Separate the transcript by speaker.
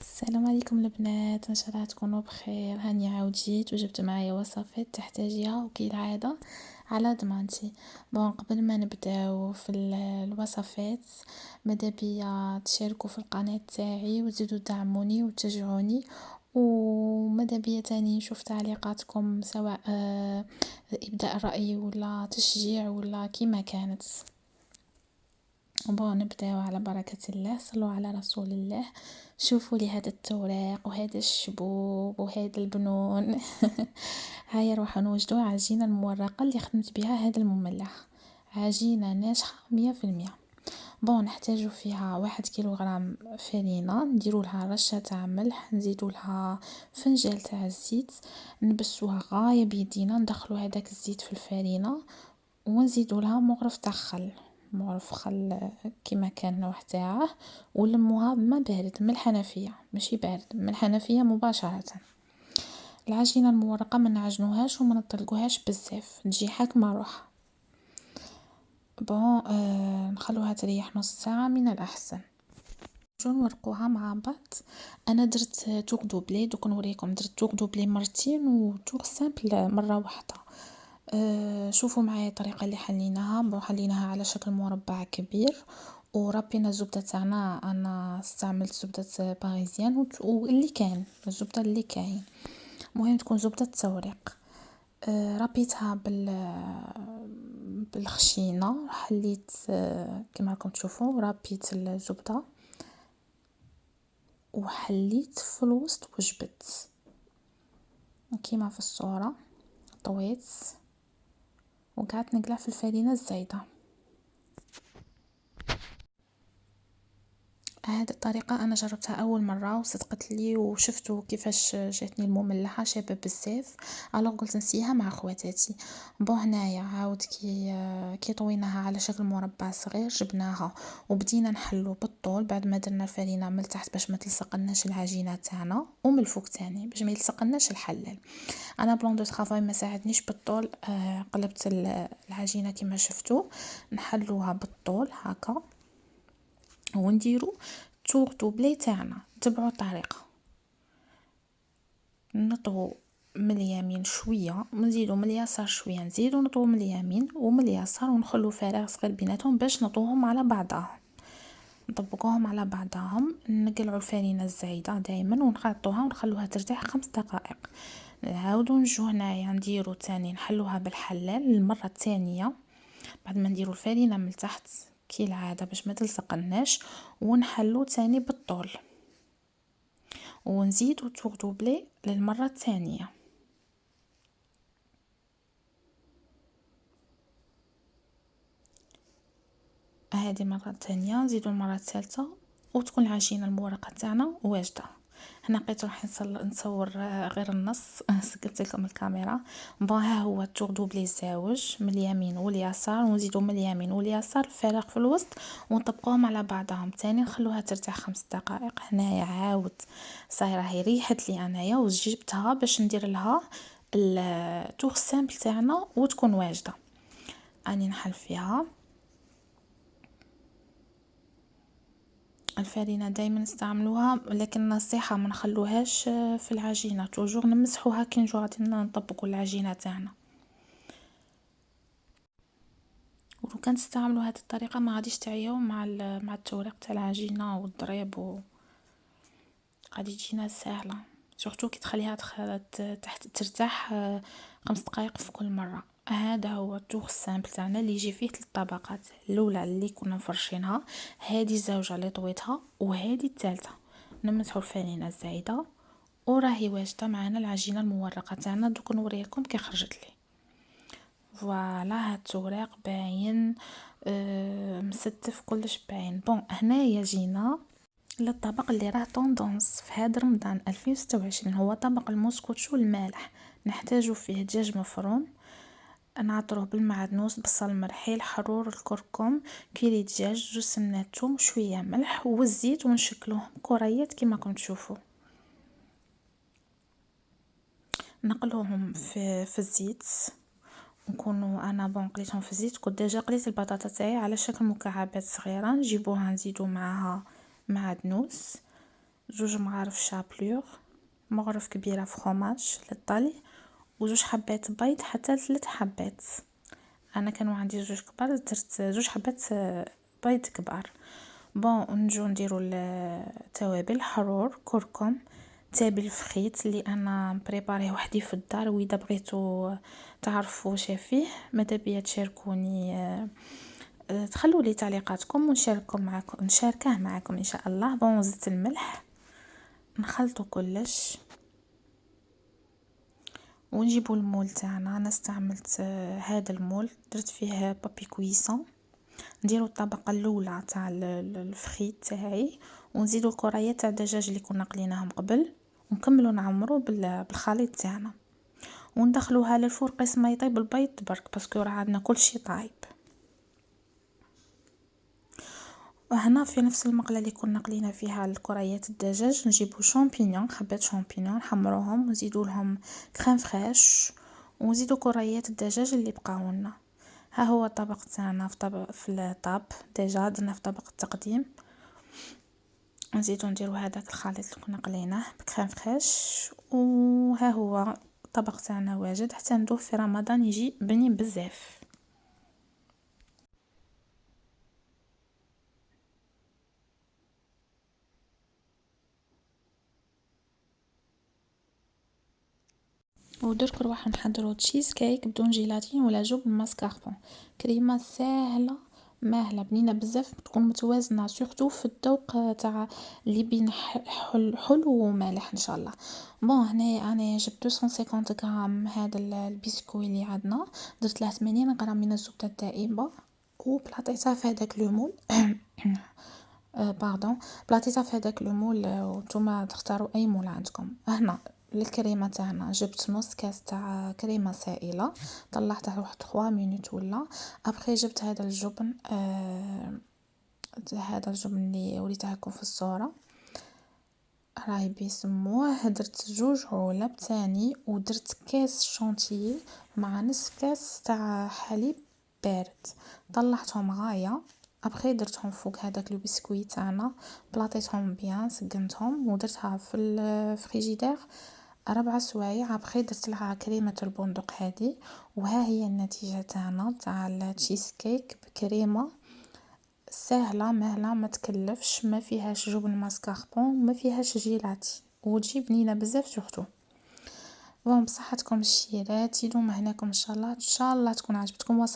Speaker 1: السلام عليكم البنات، ان شاء الله تكونوا بخير. هاني عاود جيت وجبت معايا وصفات تحتاجيها وكالعاده على ضمانتي. قبل ما نبداو في الوصفات، ماذا بيا تشاركوا في القناه تاعي وتزيدوا دعموني وتشجعوني، وماذا بيا تاني نشوف تعليقاتكم، سواء ابداء راي ولا تشجيع ولا كيما كانت. نبداو على بركة الله، صلوا على رسول الله. شوفوا لي هذا التوراق وهذا الشبوب وهذا البنون. هيا نروح نوجدوا عجينة المورقة اللي خدمت بها هذا المملح، عجينة ناجحة 100%. نحتاجو فيها 1 كيلوغرام فرينة، نديرو لها رشة تاع ملح، نزيدو لها فنجال تاع الزيت، نبسوها غاية بيدينا، ندخلو هذاك الزيت في الفرينة ونزيدو لها مغرف تاع خل، مغرف خل كيما كان النوع تاعه، ولموها بما بارد من الحنفيه، ماشي بارد، من الحنفيه مباشره. العجينه المورقه ما نعجنوهاش وما نطلقوهاش بزاف، تجي حاكمه روحها. نخلوها تريح نص ساعه من الاحسن. نورقوها مع بعض. انا درت توق دوبلي، دوك نوريكم. درت توق دوبلي مرتين وتوق سامبل مره واحده. شوفوا معايا الطريقه اللي حليناها. حليناها على شكل مربع كبير، وربينا الزبده تاعنا. انا استعملت زبده باريزيان واللي كان الزبده اللي كاين، مهم تكون زبده توريق. ربيتها بالخشينه، حليت كما راكم تشوفوا، ربيت الزبده وحليت في الوسط وجبت كيما في الصوره. طويت وقعدت نقلع في الفرينه الزايده. هذه الطريقة أنا جربتها أول مرة وصدقت لي، وشفتوا كيفاش جاتني المملحة شابة بزاف. على قلت نسيها مع خواتاتي. هنايا عاود كي طويناها على شكل مربع صغير، جبناها وبدينا نحلو بالطول بعد ما درنا الفرينة من تحت باش ما تلصقناش العجينة تاعنا، ومن الفوق تاني باش ما يلصقناش الحلال. انا بلون دو طرافاي ما ساعدنيش بالطول. قلبت العجينة كما شفتوا، نحلوها بالطول هكا ونديرو توغ دوبلي تاعنا. تبعوا الطريقه، نطوو من اليمين شويه ونزيدو من اليسار شويه، نزيدو نطوو من اليمين ومن اليسار ونخلو فراغ صغير بيناتهم باش نطوهم على بعضهم، نطبقوهم على بعضهم. نقلعوا الفرينه الزايده دائما ونخلطوها ونخلوها ترتاح 5 دقائق. نعاودو نجو هنايا نديرو تاني نحلوها بالحلال المره الثانيه بعد ما نديرو الفرينه من تحت كالعاده باش ما تلصقناش، ونحلو تاني بالطول ونزيدو توغ دوبلي للمره الثانيه. هذه مرة تانية نزيدو المرة الثالثة وتكون العجينة المورقة تاعنا واجدة. هنا بقيت راح نصور غير النص. سكت لكم الكاميرا. ها هو التوغ دوبلي الزاوج من اليمين واليسار، ونزيدو من اليمين واليسار فراغ في الوسط ونطبقوهم على بعضهم تاني، نخلوها ترتاح 5 دقائق. هنايا عاود صايره هي ريحت لي انايا وجبتها باش ندير لها التوغ سامبل تاعنا وتكون واجده. اني نحل فيها الفرينة دايما نستعملوها، لكن نصيحة ما نخلوهاش في العجينة، توجور نمسحوها كي نجو غادي نطبقوا العجينة تاعنا. ولو كان تستعملوا هذه الطريقة ما غاديش تعياو مع التوريق تاع العجينة والضريب غادي تجينا سهلة، سورتو كي تخليها تحت ترتاح 5 دقائق في كل مرة. هذا هو التوغ سامبل تاعنا اللي يجي فيه 3 طبقات. الاولى اللي كنا مفرشينها، هذه الزوجه اللي طويتها، وهذه الثالثه. نمسحوا الفرينه الزايده وراهي واجده معنا العجينه المورقه تاعنا. دوك نوريكم كي خرجت لي. فوالا هاد التوراق باين مستف كلش باين. هنايا جينا للطبق اللي راه طوندونس في هذا رمضان 2026، هو طبق الموسكوتشو المالح. نحتاجو فيه دجاج مفروم، نعطروه بالمعدنوس، بصل مرحي، الحرور، الكركم، كيلي دجاج، 2 سنات ثوم، شويه ملح والزيت، ونشكلوهم كريات كما راكم تشوفوا. نقلوهم في الزيت. نكونوا انا قليتهم في الزيت. كنت ديجا قليت البطاطا تاعي على شكل مكعبات صغيره. نجيبوها نزيدو معاها معدنوس، زوج مغارف شابلور، مغرف كبيرة فخوماج للطلي، وزوج حبات بيض حتى 3 حبات. انا كانوا عندي زوج كبار، درت زوج حبات بيض كبار. بون نجو نديرو التوابل: حرور، كركم، تابل فخيت اللي انا مبريباريه وحدي في الدار، واذا بغيتو تعرفوا فيه ماذا بيا تشاركوني، تخلوا لي تعليقاتكم نشاركه معكم ان شاء الله. بون زدت الملح، نخلطوا كلش ونجيبوا المول تاعنا. انا استعملت هذا المول، درت فيه بابي كويسون. نديرو الطبقه الاولى تاع الفخيت تاعي، ونزيدو الكريات تاع الدجاج اللي كنا قليناهم قبل، ونكملوا نعمرو بالخليط تاعنا، وندخلوها للفور قسم ما يطيب البيض برك، باسكو راه عندنا كل شيء طايب. وهنا في نفس المقله اللي كنا قلينا فيها الكريات الدجاج، نجيبو شامبينيون، حبات شامبينيون نحمروهم، ونزيدو لهم كريم فريش، ونزيدو كريات الدجاج اللي بقاو لنا. ها هو الطبق تاعنا في الطاب ديجا درنا في طبق التقديم. نزيدو نديرو هذاك الخليط اللي كنا قليناه بكريم فريش، وها هو الطبق تاعنا واجد. حتى ندوه في رمضان يجي بنين بزاف. ودرك نروح نحضروا تشيز كيك بدون جيلاتين ولا جبن ماسكاربون. كريمه ساهله ماهله بنينه بزاف، تكون متوازنه سورتو في الذوق تاع اللي بين حلو ومالح ان شاء الله. بون هنا انا جبت 250 غرام هذا البسكوي اللي عندنا، درت له 80 غرام من الزبده الدائبه، وبلاطيتها في هذاك لو مول باردون، بلاطيتها في هذاك لو مول، وانتم تختاروا اي مول عندكم. هنا للكريمه تاعنا جبت نص كاس تاع كريمه سائله، طلعتها واحد 3 مينوت ولا. ابري جبت هذا الجبن، هذا الجبن اللي وريته لكم في الصوره راهي بيسموه، درت 2 علب تاني، ودرت كاس شونتيي مع نصف كاس تاع حليب بارد، طلعتهم غايه. ابخي درتهم فوق هذاك لو بسكويت تاعنا، بلاطيتهم بيان، سقنتهم ودرتها في الفريجيدير 4 سوايع. ابخي درت لها كريمه البندق هذه، وها هي النتيجه تاعنا تاع التشيز كيك بكريمه سهله مهله، ما تكلفش، ما فيهاش جبن ماسكاربون، ما فيهاش جيلاتي، وتجي بنينه بزاف سورتو. بصحتكم الشيرات، يدوم هناكم ان شاء الله، ان شاء الله تكون عجبتكم وصفة.